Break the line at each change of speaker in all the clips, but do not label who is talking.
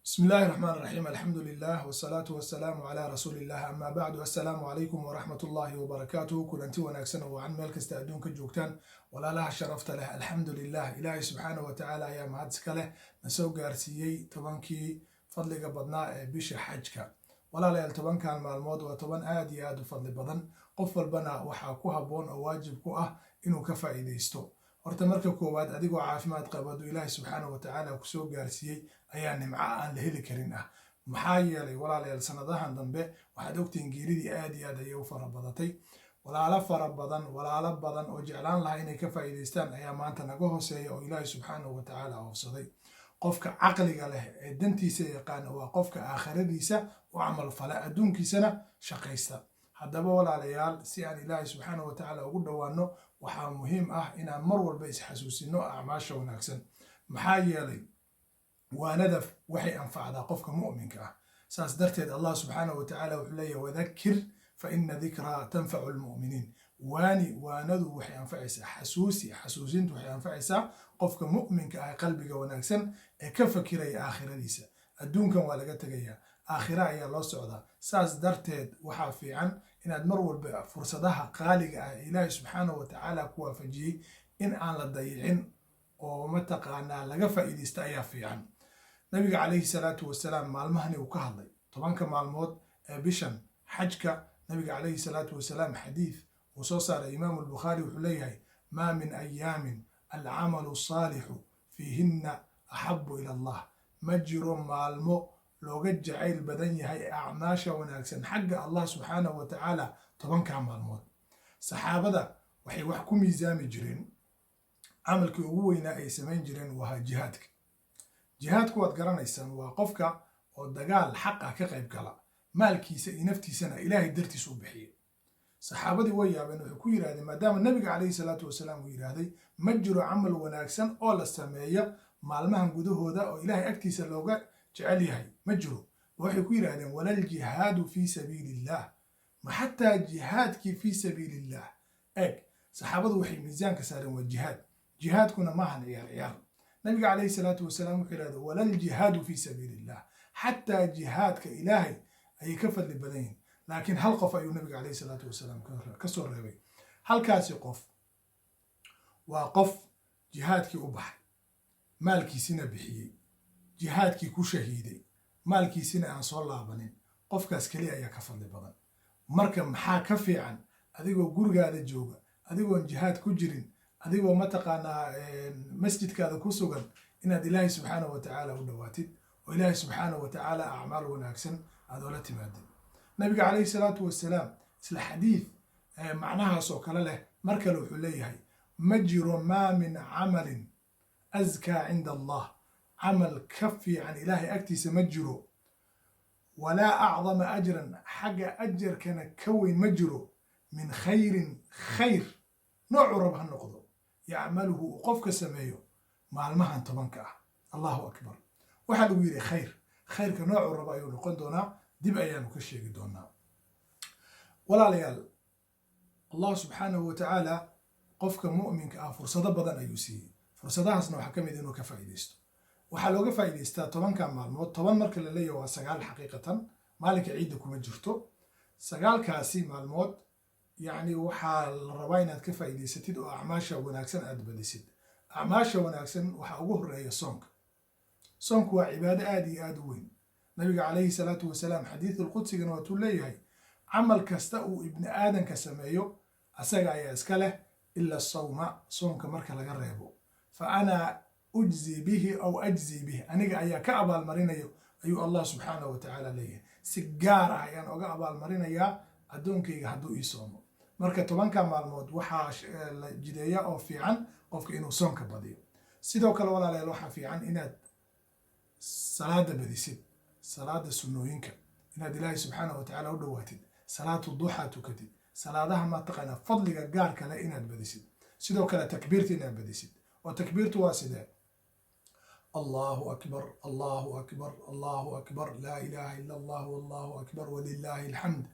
بسم الله الرحمن الرحيم. الحمد لله والصلاة والسلام على رسول الله. أما بعد، السلام عليكم ورحمة الله وبركاته. كلنتي وناكسن وعن ملك استأدون كجوكتان ولا لها شرفت له. الحمد لله إلهي سبحانه وتعالى يا معدسك له نسوق قارسيي طبانكي فضلك بدنا بيش حجك ولا لا يلتبان كان مع الموض وطبان آدي فضل بدن قفل بنا وحاكوها بون أو واجب كوه إنه كفا إليستو horta marka koowaad adigoo caafimaad qabadu ilaahay subxaanahu watacaala ku soo gaarsiiyey ayaa nimco aan la heli karin ah. maxaa yeelay walaalayaal sanadahan dambe waxaad ogtihiin geeridii aad iyo aad ayay u fara badatay. walaalo badan oo jeclaan lahaa inay ka faa'iidaystaan ayaa maanta naga hooseeya oo ilaahay subxaanahu watacaala oofsaday. qofka caqliga leh ee dantiisa yaqaana waa qofka aakhiradiisa u camal fala adduunkiisana shaqaysta. haddaba walaalayaal, si aan ilaahay subxaanahu watacaala ugu dhowaano waxaa muhiim ah inaan mar walba isxasuusino acmaasha wanaagsan. maxaa yeelay waanada waxay anfacdaa qofka mu'minka ah. saas darteed allah subxaanahu watacaala wuxuu leeyahay wadakir fa ina dikraa tanfacu lmu'miniin. waanadu waxay anfacaysaa xasuusintu waxay anfacaysaa qofka mu'minka ah qalbiga wanaagsan ee ka fakiraya aakhiradiisa. adduunkan waa laga tegayaa, aakhira ayaa loo socdaa. saas darteed waxaa fiican inaad mar walba fursadaha qaaliga ah ilaahay subxaanahu watacaala ku waafajiyey in aan la dayicin oo mataqaanaa laga faa'iidaysta ayaa fiican. nabiga calayhi salaatu wasalaam maalmahani uu ka hadlay 10 maalmood ee bishan xajka. nabiga calayhi salaatu wasalaam xadiid uu soo saaray imaamu albukhaari wuxuu leeyahay maa min ayaamin alcamalu saalixu fiihinna axabu ila allah. ma jiro maalmo looga jacayl badan yahay acmaasha wanaagsan xagga allah subxaanahu watacaala 10 maalmood. saxaabada waxay wax ku miisaami jireen, camalkii ugu weynaa ay samayn jireen waa jihaadka. jihaadku waad garanaysaan, waa qofka oo dagaal xaq ah ka qayb gala, maalkiisa iyo naftiisana ilaahay dartiis u bixiya. saxaabadii way yaabeen, waxay ku yidhahdeen maadaama nabiga calayhi salaatu wasalaam uu yidhaahday ma jiro camal wanaagsan oo la sameeya maalmahan gudahooda oo ilaahay agtiisa looga jecel yahay ma jiro. waxay ku yidhahdeen walaljihaadu fii sabiilillah, ma xataa jihaadkii fii sabiilillah. eeg, saxaabadu waxay miisaanka saareen waa jihaadkuna maahan ciyaar. nabiga calayhi salaatu wasalaam wuxuu yidhahday walaljihaadu fii sabiilillah, xataa jihaadka ilaahay ayay ka fadli badan yihin. laakiin hal qof ayuu nabiga calayhi salaatu wasalaam ka soo reebay. halkaasi qof waa qof jihaadkii u baxay, maalkiisina bixiyey, jihaadkii ku shahiiday, maalkiisina aan soo laabanin. qofkaas keliya ayaa ka fadli badan. marka maxaa ka fiican adigoo gurigaada jooga, adigoon jihaad ku jirin, adigoo mataqaanaa masjidkaada ku sugan, inaad ilaahay subxaanahu watacaala u dhowaatid oo ilaahay subxaanahu watacaala acmaal wanaagsan aad oola timaadid. nabiga calayhi salaatu wasalaam isla xadiid macnahaas oo kale leh mar kale wuxuu leeyahay ma jiro maa min camalin askaa cinda allah, camal ka fiican ilaahay agtiisa ma jiro, walaa acdama ajran, xagga ajarkana ka weyn ma jiro, min khayrin khayr noocuu rab ha noqdo, yacmaluhu uu qofka sameeyo maalmahan 10 ah. allahu akbar. waxaa lagu yidhi khayrka noocuu raba ayuu noqon doonaa, dib ayaanu ka sheegi doonaa. walaalayaal, allah subxaanahu watacaala qofka mu'minka ah fursado badan ayuu siiyey. fursadahaasna waxaa ka mid inuu ka faa'iidaysto. waxaa looga faa'iidaystaa 10 maalmood. 10 marka la leeyahay waa 9 xaqiiqatan, maalinka ciidda kuma jirto. 9kaasi maalmood yacni waxaa la rabaa inaad ka faa'iidaysatid oo acmaasha wanaagsan aad badisid. acmaasha wanaagsan waxaa ugu horeeya soonka. soonku waa cibaado aad iyo aad u weyn. nabiga calayhi salaatu wasalaam xadiidul qudsigana waatuu leeyahay camal kasta uu ibni aadanka sameeyo asaga ayaa iska leh ila sawma, soonka marka laga reebo. fa ana ujzi bihi aw ajzi bihi, aniga ayaa ka abaalmarinayo ayuu allah subxaanahu watacaala leeyahay. si gaar ah ayaan oga abaalmarinayaa addoonkayga hadduu ii soomo. marka 10 maalmood waxaa la jideeya oo fiican qofka inuu soonka badiyo. sidoo kale walaalayaal, waxaa fiican inaad salaada badisid, salaada sunnooyinka, inaad ilaahay subxaanahu watacaala u dhowaatid, salaatu duxaa tukatid, salaadaha mataqaanaa fadliga gaarka leh inaad badisid. sidoo kale takbiirta inaad badisid, oo takbiirtu waa sidee: allahu akbar, allahu akbar, allahu akbar, laa ilaaha ila allah, wallahu akbar, walilaahi alxamd,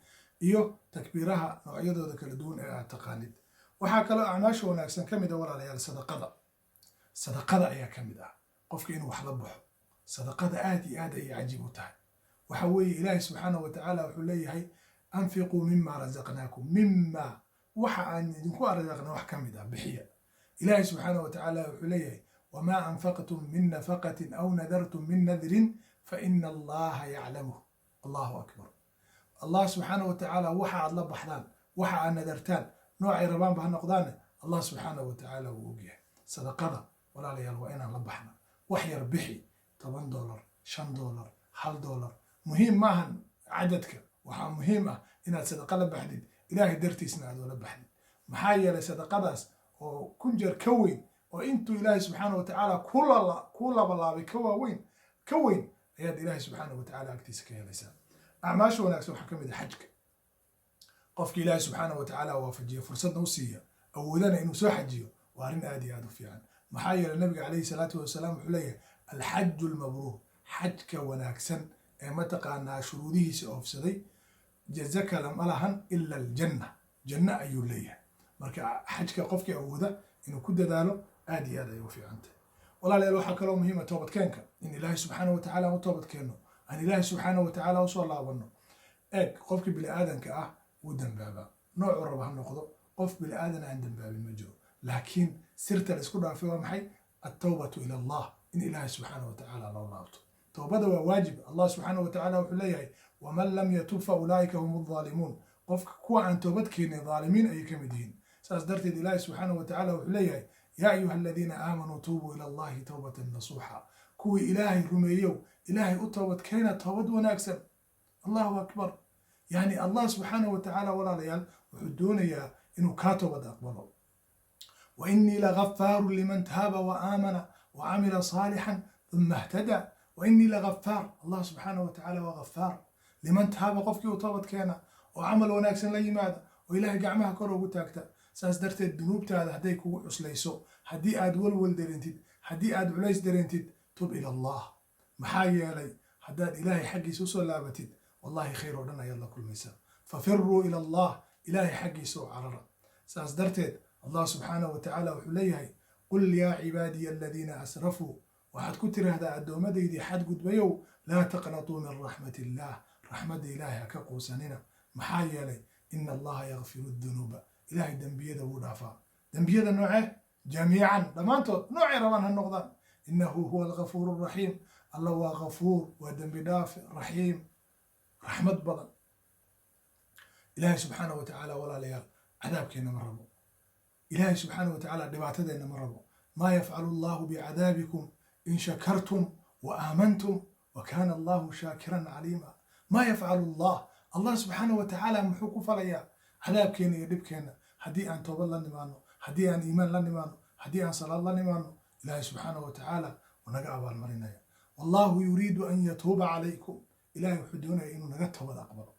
iyo takbiiraha noocyadooda kala duwan ee aad taqaanid. waxaa kaloo acmaasha wanaagsan ka mid a walaalayaal sadaqada ayaa ka mid ah. qofka inuu wax la baxo sadaqada aad iyo aad ayay cajiib u tahay. waxa weeye ilaahay subxaanahu wa tacaala wuxuu leeyahay anfiquu mima razaqnaakum, mima waxa aan idinku arzaqna wax ka mid ah bixiya. ilaahay subxaanahu wa tacaala wuxuu leeyahay wamaa anfaqtum min nafaqatin aw nadartum min nadrin fa ina allaha yaclamuh. allahu akbar. allah subxaanahu wa tacaala waxa aad la baxdaan, waxa aad nadartaan, noocay rabaanba ha noqdaane, allah subxaanahu wa tacaala wuu ogyahay. sadaqada walaalayaal waa inaan la baxna. wax yar bixi, $10, $5, $1. muhiim maahan cadadka, waxaa muhiim ah inaad sadaqa la baxdid ilaahay dartiisna aad oola baxdid. maxaa yeelay sadaqadaas oo 1000 jeer ka weyn, oo intuu ilaahay subxaanahu wa tacaala ku labalaabay ka weyn ayaad ilaahay subxaanahu wa tacaala agtiisa ka helaysaa. acmaasha wanaagsan waxaa ka mid ah xajka. qofki ilaahay subxaanahu wa tacaala waafajiya, fursadna u siiya, awoodana inuu soo xajiyo, waa arrin aad iyo aad u fiican. maxaa yeelay nabiga calayhi salaatu wasalaam wuxuu leeyahay alxaju lmabruur, xajka wanaagsan ee mataqaanaa shuruudihiisa oofsaday, jaza kale ma lahan ila aljanna, janno ayuu leeyahay. marka xajka qofkii awooda inuu ku dadaalo aad iyo aad ay u fiican tahay. walaalayaal waxaa kaloo muhiima toobadkeenka, in ilaahay subxaanahu wa tacaala aan u toobadkeenno, aan ilaahay subxaanahu wa tacaala usoo laabanno. qofkii bini aadanka ah wuu dambaabaa, noocuu raba ha noqdo, qof bini aadan aan dambaabin ma jiro. laakiin sirta la isku dhaafay waa maxay? attawbatu ila allah, in ilaahay subxaanahu wa tacaala loo laabto. toobada waa waajib. allah subxaanahu wa tacaala wuxuu leeyahay waman lam yatub fa ulaa'ika hum adhaalimuun. qofka kuwa aan toobad keenin dhaalimiin ayay ka mid yihiin. saas darteed ilaahay subxaanahu wa tacaala wuxuu leeyahay yaa ayuha aladiina aamanuu tuubuu ila allahi tawbatan nasuuxa. kuwii ilaahay rumeeyow, ilaahay u toobad keena toobad wanaagsan. allahu akbar. yani allah subxaanahu wa tacaala walaalayaal wuxuu doonayaa inuu kaa toobad aqbalo. wa inii lagafaaru liman taaba wa aamana wa camila saalixan uma ihtada. wa inii lagafaar, allah subxaanahu wa tacaala waa gafaar liman taaba, qofkii uu toobad keena oo camal wanaagsan la yimaada oo ilaahay gacmaha kor ugu taagta. saas darteed dunuubtaada hadday kugu cuslayso, haddii aad walwal dareentid, haddii aad culays dareentid, tub ila allah. maxaa yeelay haddaad ilaahay xaggiisa usoo laabatid, wallahi khayr oo dhan ayaad la kulmaysaa. fafiruu ila allah, ilaahay xaggiisa oo carara. saas darteed allah subxaanahu wa tacaala wuxuu leeyahay qul yaa cibaadiya aladiina asrafuu, waxaad ku tiraahdaa addoommadaydii xadgudbayow, laa taqnatuu min raxmat illah, raxmadda ilaahay ha ka quusanina. maxaa yeelay ina allaha yakfiru dunuuba, ilaahay dembiyada wuu dhaafaa. dembiyada noocee? jamiican, dhammaantood, noocay rabaan ha noqdaan. inahu huwa algafuuru raxiim, alla waa gafuur, waa dembi dhaafe, raxiim, raxmad badan. ilaahay subxaanahu wa tacaala walaalayaal cadaabkeenna ma rabo. ilaahay subxaanahu wa tacaala dhibaatadeenna ma rabo. maa yafcalu allahu bicadaabikum in shakartum wa aamantum wa kaana allahu shaakiran caliima. maa yafcalu allah subxaanahu wa tacaala muxuu ku falayaa cadaabkeenna iyo dhibkeenna haddii aan toobad la nimaano, haddii aan iimaan la nimaano, haddii aan salaad la nimaano? ilaahay subxaanahu wa tacaala wuu naga abaalmarinaya. wallahu yuriidu an yatuuba calaykum, ilaahay wuxuu doonaya inuu naga toobad aqbalo.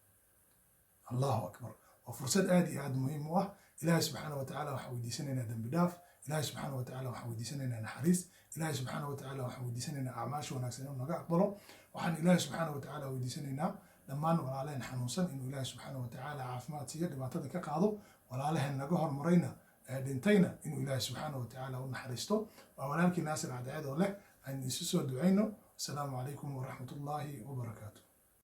allahu akbar. waa fursad aad iyo aad muhiim u ah. ilaahay subxaanahu wa tacaala waxaan weydiisanaynaa dembi dhaaf. ilaahay subxaanahu wa tacaala waxaan weydiisanaynaa naxariis. ilaahay subxaanahu wa tacaala waxaan weydiisanaynaa acmaasha wanaagsan inuu naga aqbalo. waxaan ilaahay subxaanahu wa tacaala weydiisanaynaa dhammaan walaalaheen xanuunsan inuu ilaahay subxaanahu wa tacaala caafimaad siiyo, dhibaatada ka qaado. walaalaheen naga hormarayna ee dhintayna inuu ilaahay subxaanahu wa tacaala u naxariisto. waa walaalkii naasir cadceed oo leh aan isu soo ducayno. asalaamu calaykum waraxmatullaahi wabarakaatu.